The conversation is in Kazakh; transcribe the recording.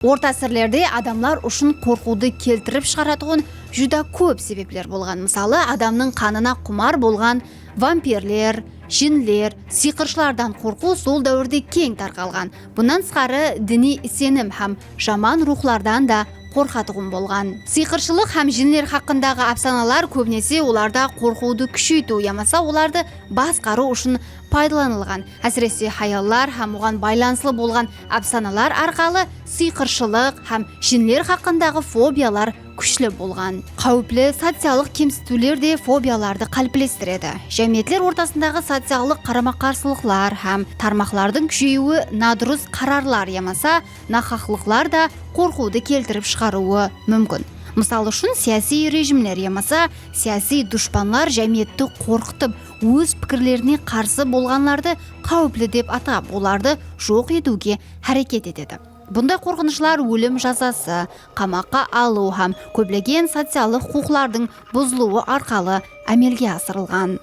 Орта әсірлерде адамлар үшін қорқуды келтіріп шығаратығын жүда көп себеплер болған. Мысалы, адамның қанына құмар болған вампирлер, жинлер, сиқыршылардан қорқу сол дәуірде кең тарқалған. Бұнан сқары діни сенім һәм жаман рухлардан да қорқатығын болған. Сиқыршылық һәм жинлер хақындағы әпсаналар көбінесе оларда қорқуды күшейту, ямаса оларды басқару үшін пайдаланылған. Әсіресе хаяллар һәм оған байланысты болған әпсаналар арқалы сиқыршылық һәм жинлер хақындағы фобиялар күшлі болған. Қауіплі социалық кемсітулер де фобияларды қалыптастырады. Жәмиетлер ортасындағы социалық қарама-қарсылықтар һәм тармақлардың күшеюі надұрыс қарарлар, ямаса нақақлықлар да қорқуды келтіріп шығаруы мүмкін. Мысалы үшін саяси режимлер, ямаса саяси дұшпанлар жәмиетті қорқытып, өз пікірлеріне қарсы болғанларды қауіплі деп атап, оларды жоқ етуге әрекет етеді. Бұндай қорқынышылар өлім жазасы, қамаққа алу һәм көптеген социалық құқылардың бұзылуы арқылы әмелге асырылған.